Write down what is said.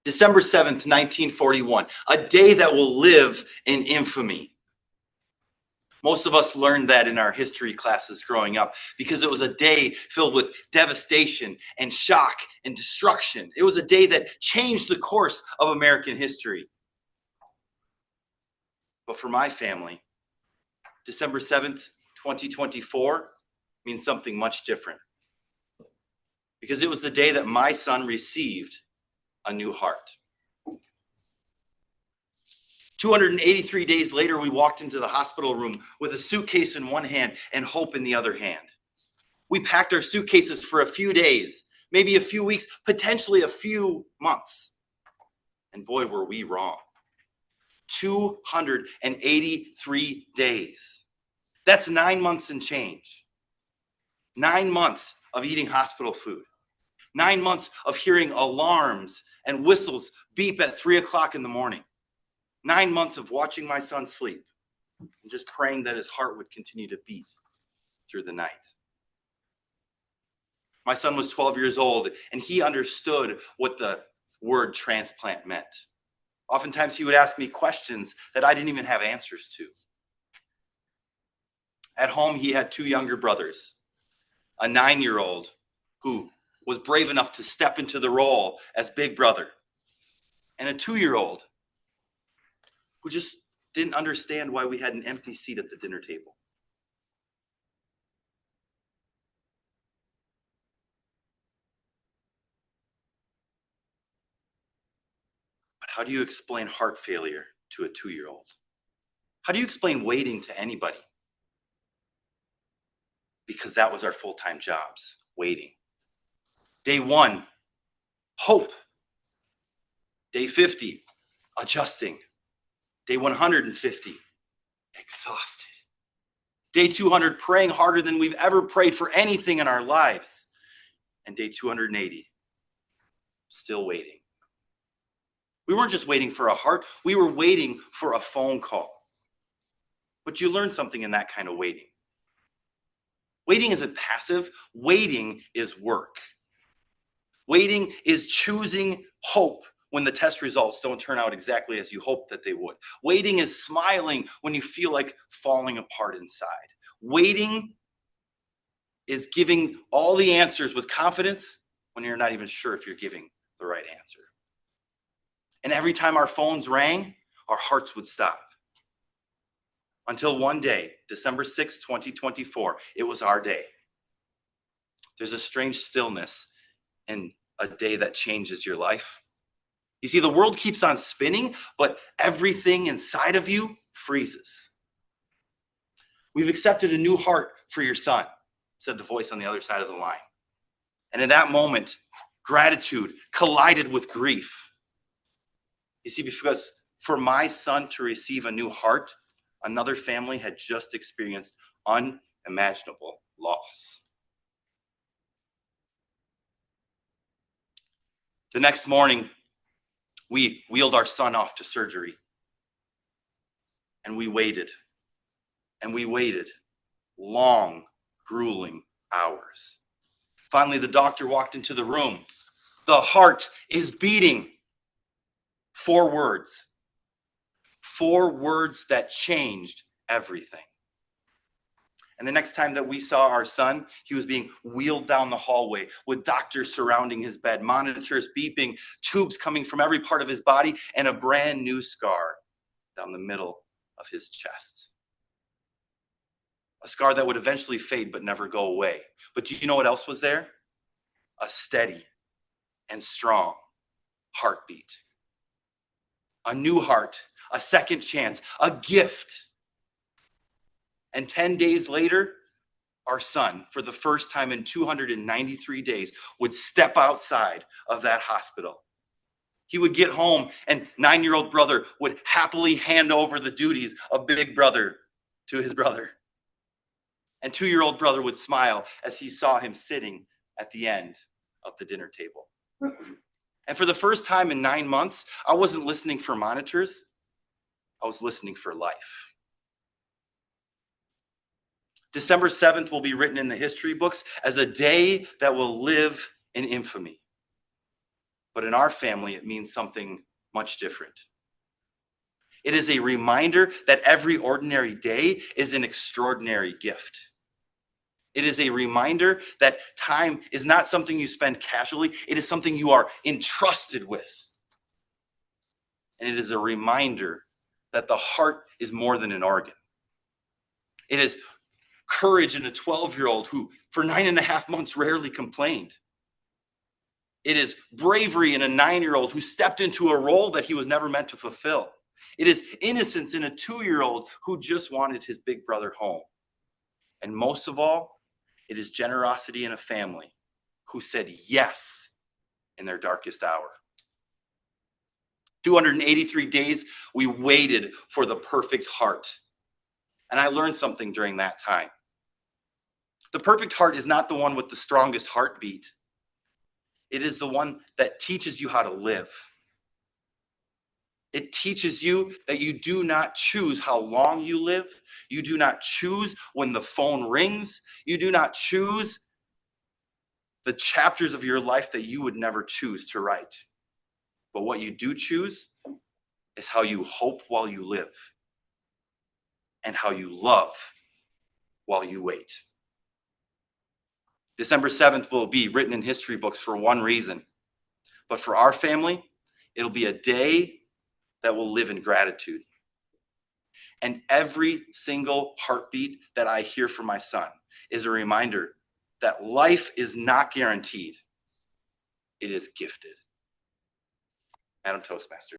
December 7th, 1941, a day that will live in infamy. Most of us learned that in our history classes growing up because it was a day filled with devastation and shock and destruction. It was a day that changed the course of American history. But for my family, December 7th, 2024 means something much different. Because it was the day that my son received a new heart. 283 days later, we walked into the hospital room with a suitcase in one hand and hope in the other hand. We packed our suitcases for a few days, maybe a few weeks, potentially a few months. And boy, were we wrong. 283 days. That's 9 months and change. 9 months of eating hospital food. 9 months of hearing alarms and whistles beep at 3 o'clock in the morning. 9 months of watching my son sleep and just praying that his heart would continue to beat through the night. My son was 12 years old and he understood what the word transplant meant. Oftentimes he would ask me questions that I didn't even have answers to. At home, he had 2 younger brothers, a 9-year-old who was brave enough to step into the role as big brother, and a 2-year-old who just didn't understand why we had an empty seat at the dinner table. But how do you explain heart failure to a 2-year-old? How do you explain waiting to anybody? Because that was our full-time jobs, waiting. Day 1, hope. Day 50, adjusting. Day 150, exhausted. Day 200, praying harder than we've ever prayed for anything in our lives. And day 280, still waiting. We weren't just waiting for a heart, we were waiting for a phone call. But you learn something in that kind of waiting. Waiting isn't passive, waiting is work. Waiting is choosing hope when the test results don't turn out exactly as you hoped that they would. Waiting is smiling when you feel like falling apart inside. Waiting is giving all the answers with confidence when you're not even sure if you're giving the right answer. And every time our phones rang, our hearts would stop. Until one day, December 6, 2024, it was our day. There's a strange stillness in a day that changes your life. You see, the world keeps on spinning, but everything inside of you freezes. We've accepted a new heart for your son, said the voice on the other side of the line. And in that moment, gratitude collided with grief. You see, because for my son to receive a new heart, another family had just experienced unimaginable loss. The next morning, we wheeled our son off to surgery. And we waited. And we waited long, grueling hours. Finally, the doctor walked into the room. The heart is beating. 4 words. 4 words that changed everything. And the next time that we saw our son, he was being wheeled down the hallway with doctors surrounding his bed, monitors beeping, tubes coming from every part of his body, and a brand new scar down the middle of his chest. A scar that would eventually fade but never go away. But do you know what else was there? A steady and strong heartbeat. A new heart, a second chance, a gift. And 10 days later, our son, for the first time in 293 days, would step outside of that hospital. He would get home, and 9-year-old brother would happily hand over the duties of big brother to his brother. And 2-year-old brother would smile as he saw him sitting at the end of the dinner table. And for the first time in 9 months, I wasn't listening for monitors. I was listening for life. December 7th will be written in the history books as a day that will live in infamy. But in our family, it means something much different. It is a reminder that every ordinary day is an extraordinary gift. It is a reminder that time is not something you spend casually. It is something you are entrusted with. And it is a reminder that the heart is more than an organ. It is courage in a 12-year-old who, for 9.5 months, rarely complained. It is bravery in a 9-year-old who stepped into a role that he was never meant to fulfill. It is innocence in a 2-year-old who just wanted his big brother home. And most of all, it is generosity in a family who said yes in their darkest hour. 283 days, we waited for the perfect heart. And I learned something during that time. The perfect heart is not the one with the strongest heartbeat. It is the one that teaches you how to live. It teaches you that you do not choose how long you live. You do not choose when the phone rings. You do not choose the chapters of your life that you would never choose to write. But what you do choose is how you hope while you live and how you love while you wait. December 7th will be written in history books for one reason. But for our family, it'll be a day that will live in gratitude. And every single heartbeat that I hear from my son is a reminder that life is not guaranteed. It is gifted. Madam Toastmaster.